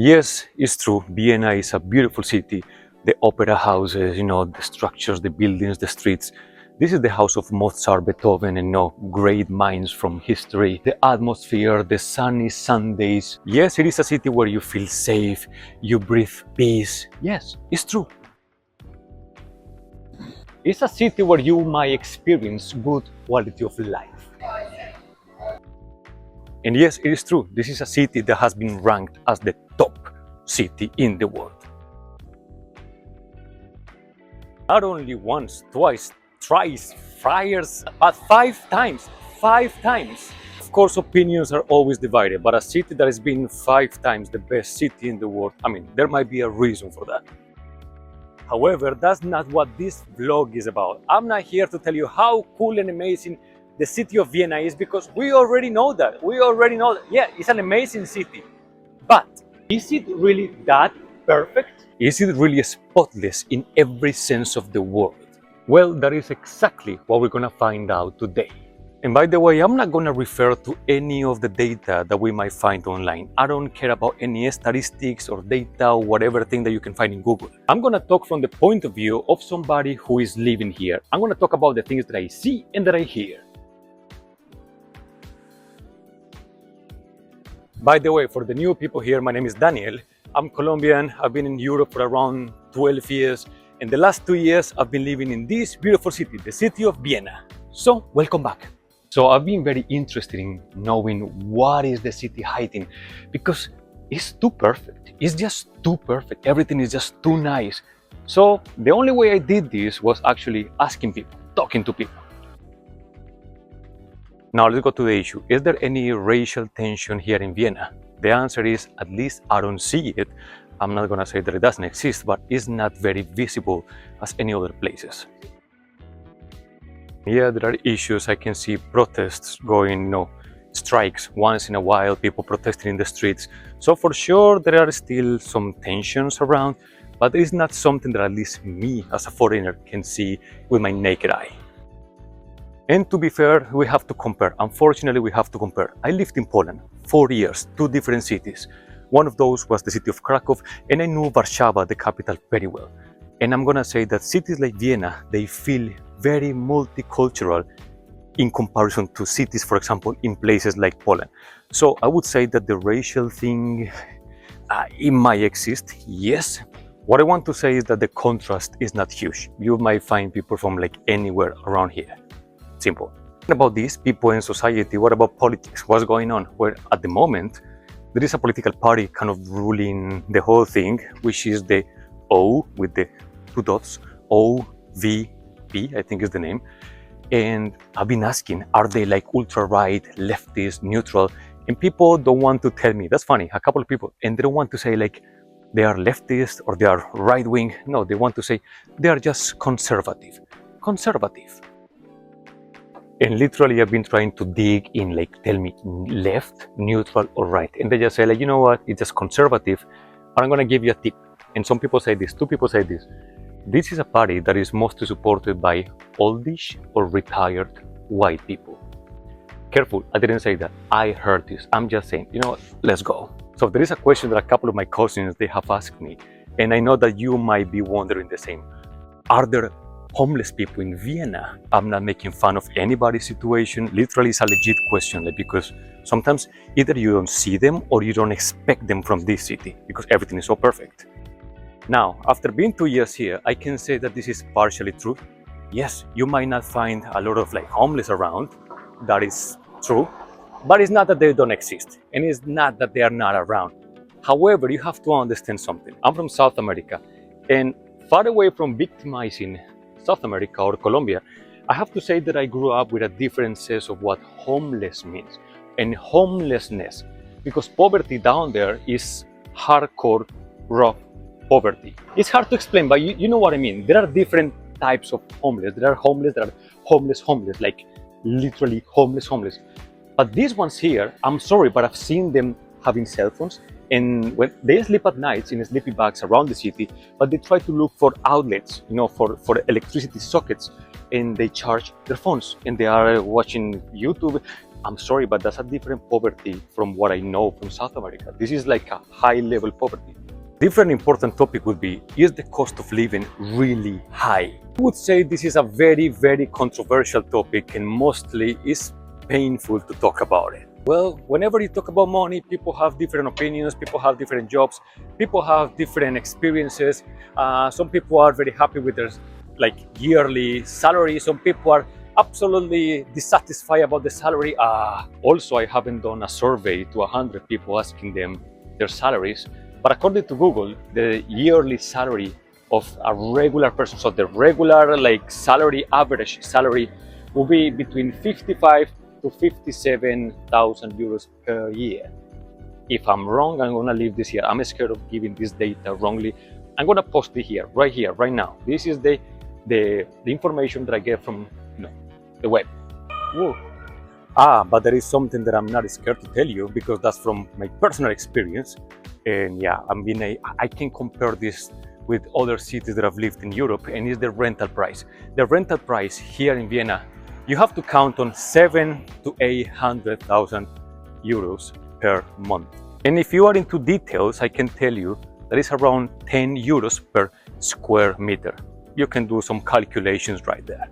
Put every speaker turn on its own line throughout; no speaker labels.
Yes, it's true. Vienna is a beautiful city. The opera houses, the structures, the buildings, the streets. This is the house of Mozart, Beethoven, and great minds from history. The atmosphere, the sunny Sundays. Yes, it is a city where you feel safe, you breathe peace. Yes, it's true. It's a city where you might experience good quality of life. And yes, it is true. This is a city that has been ranked as the top city in the world. Not only once, twice, thrice, friars, but 5 times. 5 times. Of course, opinions are always divided, but a city that has been 5 times the best city in the world, there might be a reason for that. However, that's not what this vlog is about. I'm not here to tell you how cool and amazing the city of Vienna is, because we already know that. Yeah, it's an amazing city. But is it really that perfect? Is it really spotless in every sense of the word? Well, that is exactly what we're gonna find out today. And by the way, I'm not gonna refer to any of the data that we might find online. I don't care about any statistics or data or whatever thing that you can find in Google. I'm gonna talk from the point of view of somebody who is living here. I'm gonna talk about the things that I see and that I hear. By the way, for the new people here, my name is Daniel. I'm Colombian. I've been in Europe for around 12 years. And the last 2 years, I've been living in this beautiful city, the city of Vienna. So, welcome back. So I've been very interested in knowing what is the city hiding, because it's too perfect. It's just too perfect. Everything is just too nice. So the only way I did this was actually asking people, talking to people. Now let's go to the issue. Is there any racial tension here in Vienna? The answer is, at least I don't see it. I'm not gonna say that it doesn't exist, but it's not very visible as any other places. Yeah, there are issues. I can see protests going, strikes once in a while, people protesting in the streets. So for sure, there are still some tensions around, but it's not something that at least me as a foreigner can see with my naked eye. And to be fair, we have to compare. Unfortunately, we have to compare. I lived in Poland 4 years, 2 different cities. One of those was the city of Krakow, and I knew Warsaw, the capital, very well. And I'm gonna say that cities like Vienna, they feel very multicultural in comparison to cities, for example, in places like Poland. So I would say that the racial thing, it might exist, yes. What I want to say is that the contrast is not huge. You might find people from anywhere around here. Simple. About these people in society, what about politics? What's going on? Well, at the moment, there is a political party kind of ruling the whole thing, which is the O with the 2 dots, OVP, I think is the name. And I've been asking, are they ultra-right, leftist, neutral? And people don't want to tell me. That's funny, a couple of people. And they don't want to say they are leftist or they are right-wing. No, they want to say they are just conservative. Conservative. And literally, I've been trying to dig in, tell me left, neutral, or right. And they just say, you know what, it's just conservative. But I'm going to give you a tip. And some people say this, 2 people say this. This is a party that is mostly supported by oldish or retired white people. Careful, I didn't say that. I heard this. I'm just saying, you know what, let's go. So there is a question that a couple of my cousins, they have asked me. And I know that you might be wondering the same. Are there homeless people in Vienna? I'm not making fun of anybody's situation. Literally, it's a legit question, because sometimes either you don't see them or you don't expect them from this city because everything is so perfect. Now, after being 2 years here, I can say that this is partially true. Yes, you might not find a lot of homeless around. That is true. But it's not that they don't exist, and it's not that they are not around. However, you have to understand something. I'm from South America, and far away from victimizing South America or Colombia, I have to say that I grew up with a different sense of what homeless means and homelessness, because poverty down there is hardcore, rough poverty. It's hard to explain, but you know what I mean. There are different types of homeless. There are homeless, literally homeless. But these ones here, I'm sorry, but I've seen them having cell phones, and when they sleep at nights in sleeping bags around the city, but they try to look for outlets, for electricity sockets, and they charge their phones, and they are watching YouTube. I'm sorry, but that's a different poverty from what I know from South America. This is like a high level poverty. Different important topic would be, is the cost of living really high? I would say this is a very, very controversial topic and mostly is painful to talk about it. Well, whenever you talk about money, people have different opinions, people have different jobs, people have different experiences. Some people are very happy with their yearly salary. Some people are absolutely dissatisfied about the salary. Also, I haven't done a survey to 100 people asking them their salaries. But according to Google, the yearly salary of a regular person, so the regular salary, average salary, will be between 55 to 57,000 euros per year. If I'm wrong, I'm gonna leave this here. I'm scared of giving this data wrongly. I'm gonna post it here, right now. This is the information that I get from the web. Whoa. But there is something that I'm not scared to tell you because that's from my personal experience. And yeah, I can compare this with other cities that I've lived in Europe, and it's the rental price. The rental price here in Vienna, you have to count on 700,000 to 800,000 euros per month. And if you are into details, I can tell you that it's around 10 euros per square meter. You can do some calculations right there.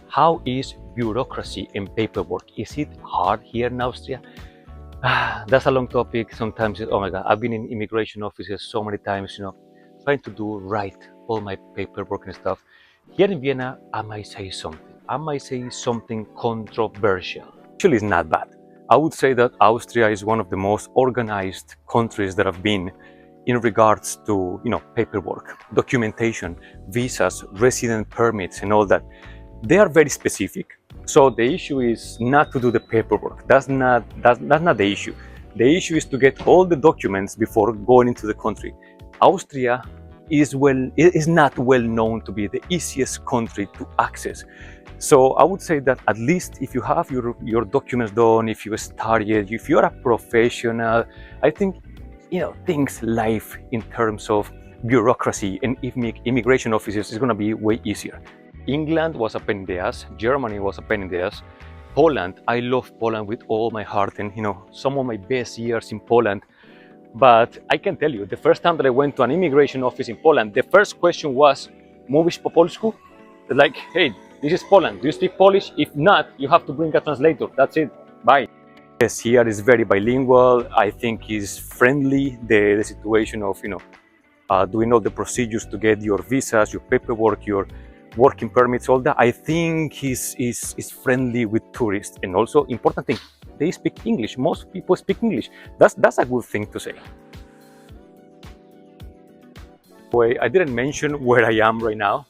How is bureaucracy and paperwork? Is it hard here in Austria? That's a long topic. Sometimes, oh my God, I've been in immigration offices so many times, trying to do right all my paperwork and stuff. Here in Vienna, I might say something controversial. Actually, it's not bad. I would say that Austria is one of the most organized countries that I've been in regards to, paperwork, documentation, visas, resident permits, and all that. They are very specific. So the issue is not to do the paperwork. That's not the issue. The issue is to get all the documents before going into the country. Austria is not well known to be the easiest country to access. So I would say that at least if you have your documents done, if you studied, if you're a professional, I think things life in terms of bureaucracy and immigration offices is going to be way easier. England was a pain in the ass. Germany was a pain in the ass. Poland, I love Poland with all my heart, and some of my best years in Poland. But I can tell you, the first time that I went to an immigration office in Poland, the first question was, "Mówisz po polsku?" Like, hey, this is Poland. Do you speak Polish? If not, you have to bring a translator. That's it. Bye. Yes, here is very bilingual. I think is friendly. The situation of doing all the procedures to get your visas, your paperwork, your working permits, all that. I think is friendly with tourists, and also important thing, they speak English. Most people speak English. That's a good thing to say. I didn't mention where I am right now.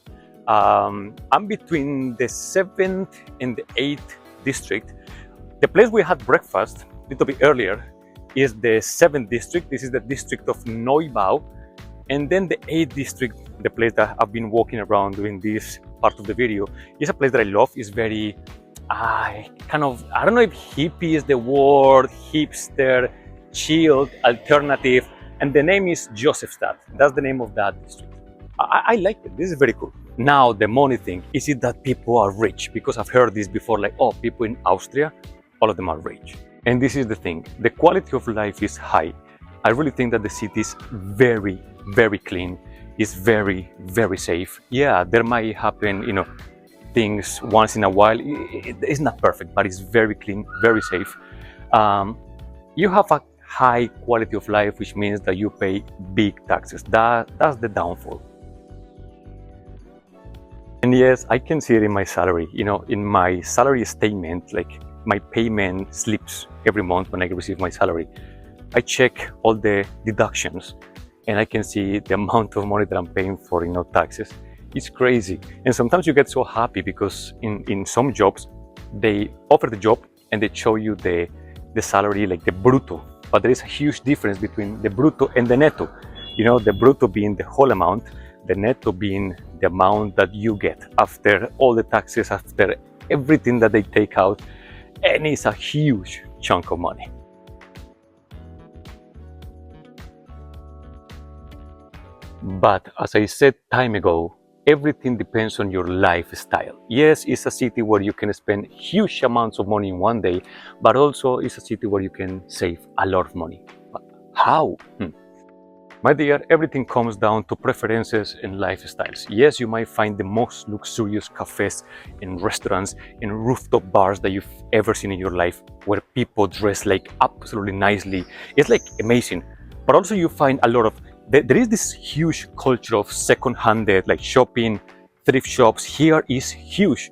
I'm between the 7th and the 8th district. The place we had breakfast a little bit earlier is the 7th district. This is the district of Neubau. And then the 8th district, the place that I've been walking around doing this part of the video, is a place that I love. It's very, I don't know if hippie is the word, hipster, chilled, alternative. And the name is Josefstadt. That's the name of that district. I like it. This is very cool. Now, the money thing. Is it that people are rich? Because I've heard this before, people in Austria, all of them are rich. And this is the thing. The quality of life is high. I really think that the city is very, very clean. It's very, very safe. Yeah, there might happen, things once in a while. It's not perfect, but it's very clean, very safe. You have a high quality of life, which means that you pay big taxes. That's the downfall. And yes, I can see it in my salary. In my salary statement, my payment slips every month when I receive my salary. I check all the deductions and I can see the amount of money that I'm paying for taxes. It's crazy. And sometimes you get so happy because in some jobs, they offer the job and they show you the salary, the brutto. But there is a huge difference between the brutto and the netto. The brutto being the whole amount, the netto being the amount that you get after all the taxes, after everything that they take out. And it's a huge chunk of money. But as I said time ago, everything depends on your lifestyle. Yes, it's a city where you can spend huge amounts of money in one day, but also it's a city where you can save a lot of money. But how? My dear, everything comes down to preferences and lifestyles. Yes, you might find the most luxurious cafes and restaurants and rooftop bars that you've ever seen in your life, where people dress like absolutely nicely. It's like amazing. But also you find a lot of, there is this huge culture of second-handed, like shopping, thrift shops. Here is huge.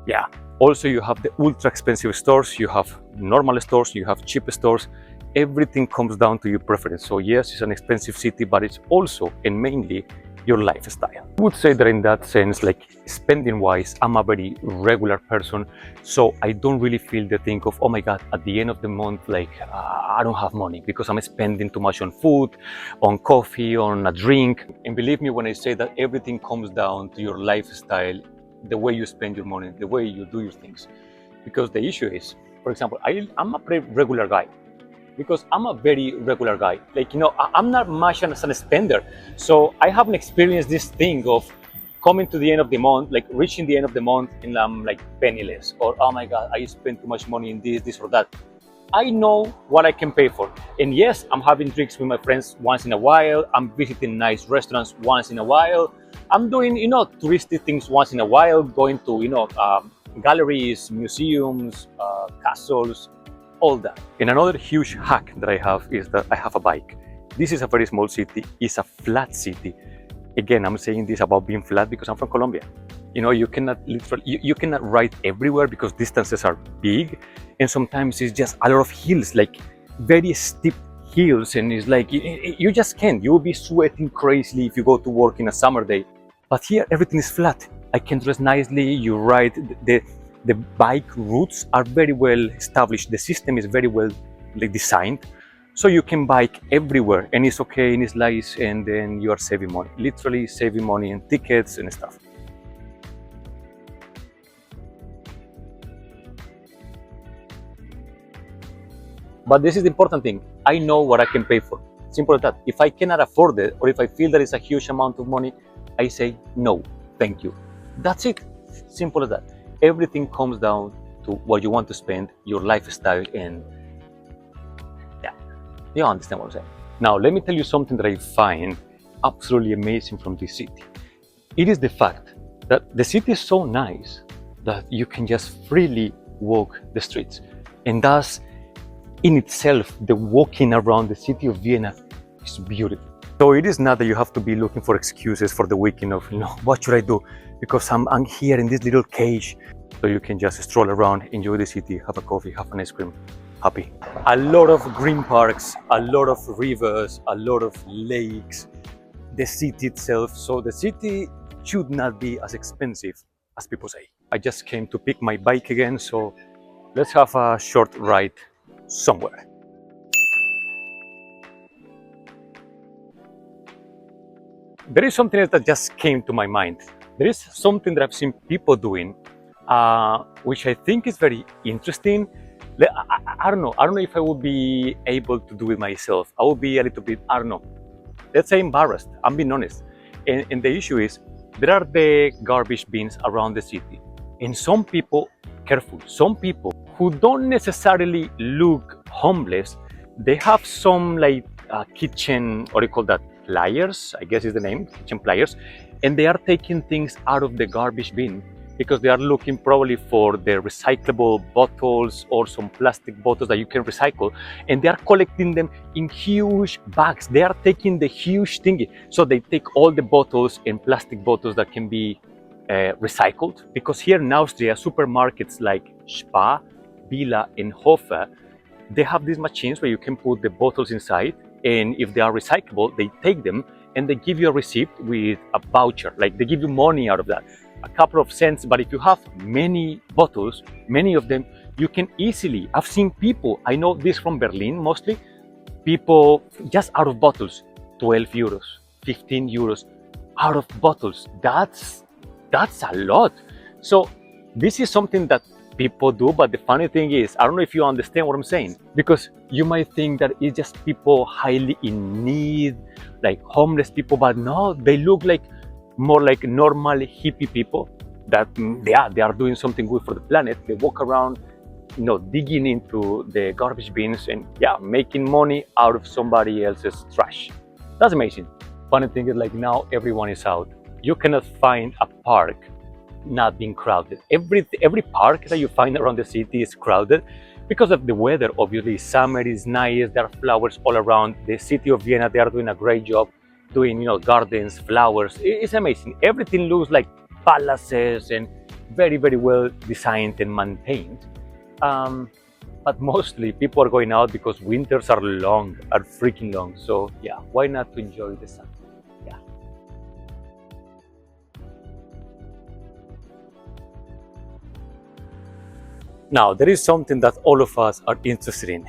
Yeah. Also, you have the ultra expensive stores, you have normal stores, you have cheap stores. Everything comes down to your preference. So yes, it's an expensive city, but it's also and mainly your lifestyle. I would say that in that sense, like spending wise, I'm a very regular person. So I don't really feel the thing of, oh my God, at the end of the month, like I don't have money because I'm spending too much on food, on coffee, on a drink. And believe me when I say that everything comes down to your lifestyle, the way you spend your money, the way you do your things. Because the issue is, for example, I'm a pretty regular guy. Because I'm a very regular guy. Like, you know, I'm not much as a spender. So I haven't experienced this thing of coming to the end of the month, like reaching the end of the month and I'm like penniless. Or, oh my God, I spent too much money in this or that. I know what I can pay for. And yes, I'm having drinks with my friends once in a while. I'm visiting nice restaurants once in a while. I'm doing, you know, touristy things once in a while, going to, you know, galleries, museums, castles, all that. And another huge hack that I have is that I have a bike. This is a very small city. It's a flat city. Again, I'm saying this about being flat because I'm from Colombia. You know, you cannot literally, you cannot ride everywhere because distances are big. And sometimes it's just a lot of hills, like very steep hills. And it's like, you just can't. You will be sweating crazily if you go to work in a summer day. But here, everything is flat. I can dress nicely. You ride the bike routes are very well established. The system is very well designed. So you can bike everywhere and it's okay and it's nice and then you are saving money. Literally saving money and tickets and stuff. But this is the important thing. I know what I can pay for. Simple as that. If I cannot afford it or if I feel that it's a huge amount of money, I say no, thank you. That's it. Simple as that. Everything comes down to what you want to spend, your lifestyle, and yeah, you understand what I'm saying. Now, let me tell you something that I find absolutely amazing from this city. It is the fact that the city is so nice that you can just freely walk the streets. And thus, in itself, the walking around the city of Vienna is beautiful. So it is not that you have to be looking for excuses for the weekend of, you know, what should I do? Because I'm here in this little cage. So you can just stroll around, enjoy the city, have a coffee, have an ice cream, happy. A lot of green parks, a lot of rivers, a lot of lakes, the city itself. So the city should not be as expensive as people say. I just came to pick my bike again, so let's have a short ride somewhere. There is something else that just came to my mind. There is something that I've seen people doing, which I think is very interesting. I don't know if I would be able to do it myself. I would be a little bit, I don't know, let's say embarrassed. I'm being honest. And the issue is, there are the garbage bins around the city. And some people, careful, some people who don't necessarily look homeless, they have some like kitchen, what do you call that? Pliers, I guess is the name, kitchen pliers, and they are taking things out of the garbage bin because they are looking probably for the recyclable bottles or some plastic bottles that you can recycle, and they are collecting them in huge bags. They are taking the huge thingy. So they take all the bottles and plastic bottles that can be recycled, because here in Austria, supermarkets like Spar, Billa and Hofer, they have these machines where you can put the bottles inside, and if they are recyclable, they take them and they give you a receipt with a voucher. Like they give you money out of that, a couple of cents. But if you have many bottles, many of them, you can easily, I've seen people, I know this from Berlin mostly, people just out of bottles, 12 euros, 15 euros out of bottles. That's a lot. So this is something that people do, but the funny thing is, I don't know if you understand what I'm saying, because you might think that it's just people highly in need, like homeless people, but no, they look like more like normal hippie people that, yeah, they are doing something good for the planet. They walk around, digging into the garbage bins and, yeah, making money out of somebody else's trash. That's amazing. Funny thing is, like, now everyone is out. You cannot find a park not being crowded. Every park that you find around the city is crowded because of the weather. Obviously, summer is nice. There are flowers all around. The city of Vienna, they are doing a great job doing, gardens, flowers. It's amazing. Everything looks like palaces and very, very well designed and maintained. But mostly people are going out because winters are freaking long. So yeah, why not to enjoy the sun? Yeah. Now, there is something that all of us are interested in.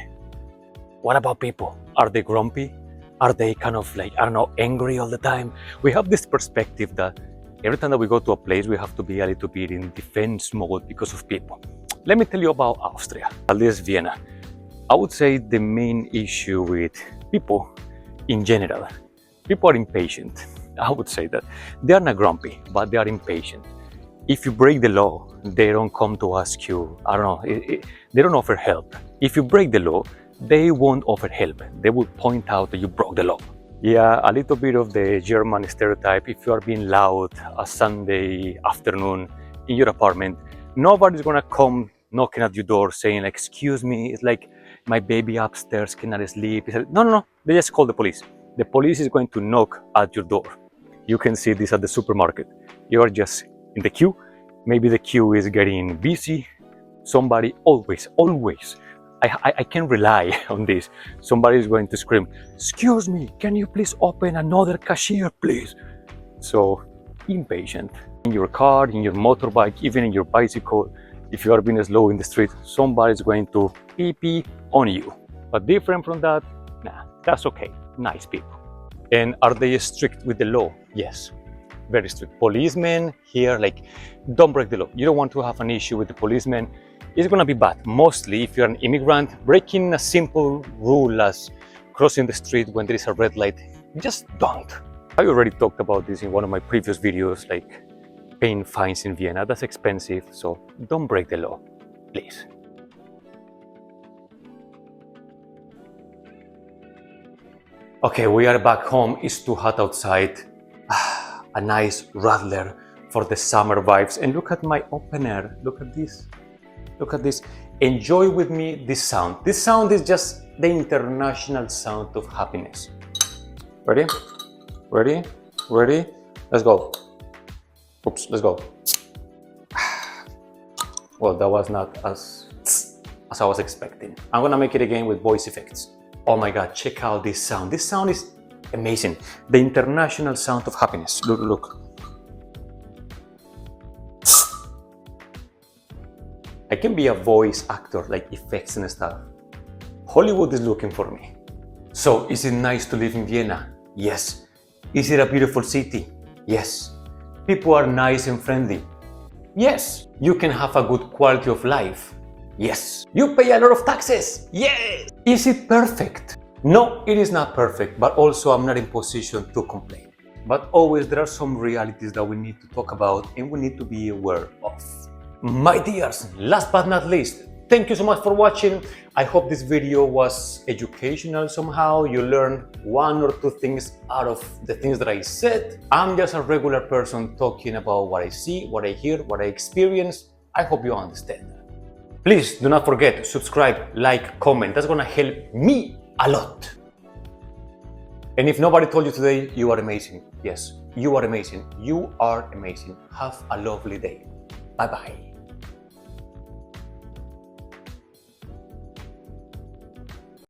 What about people? Are they grumpy? Are they kind of like, I don't know, angry all the time? We have this perspective that every time that we go to a place, we have to be a little bit in defense mode because of people. Let me tell you about Austria, at least Vienna. I would say the main issue with people in general, people are impatient. I would say that. They are not grumpy, but they are impatient. If you break the law, they don't come to ask you, I don't know, they don't offer help. If you break the law, they won't offer help. They will point out that you broke the law. Yeah, a little bit of the German stereotype. If you are being loud a Sunday afternoon in your apartment, nobody's gonna come knocking at your door saying, like, excuse me, it's like my baby upstairs cannot sleep. No. They just call the police. The police is going to knock at your door. You can see this at the supermarket. You are just in the queue. Maybe the queue is getting busy. Somebody always, I can rely on this. Somebody is going to scream, excuse me, can you please open another cashier, please? So impatient. In your car, in your motorbike, even in your bicycle, if you are being slow in the street, somebody is going to pee on you. But different from that, nah, that's okay. Nice people. And are they strict with the law? Yes, very strict. Policemen here, like, don't break the law. You don't want to have an issue with the policemen. It's gonna be bad. Mostly if you're an immigrant, breaking a simple rule as crossing the street when there is a red light, just don't. I already talked about this in one of my previous videos, like paying fines in Vienna. That's expensive, so don't break the law, please. Okay, we are back home. It's too hot outside. A nice rattler for the summer vibes. And look at my opener. Look at this. Look at this. Enjoy with me this sound. This sound is just the international sound of happiness. Ready? Ready? Ready? Let's go. Oops, let's go. Well, that was not as I was expecting. I'm gonna make it again with voice effects. Oh my God, check out this sound. This sound is amazing. The international sound of happiness. Look, look. I can be a voice actor, like effects and stuff. Hollywood is looking for me. So, is it nice to live in Vienna? Yes. Is it a beautiful city? Yes. People are nice and friendly? Yes. You can have a good quality of life? Yes. You pay a lot of taxes? Yes. Is it perfect? No, it is not perfect, but also I'm not in position to complain. But always there are some realities that we need to talk about and we need to be aware of. My dears, last but not least, thank you so much for watching. I hope this video was educational somehow. You learned one or two things out of the things that I said. I'm just a regular person talking about what I see, what I hear, what I experience. I hope you understand. Please do not forget to subscribe, like, comment. That's gonna help me a lot. And if nobody told you today, you are amazing. Yes, you are amazing. You are amazing. Have a lovely day. Bye-bye.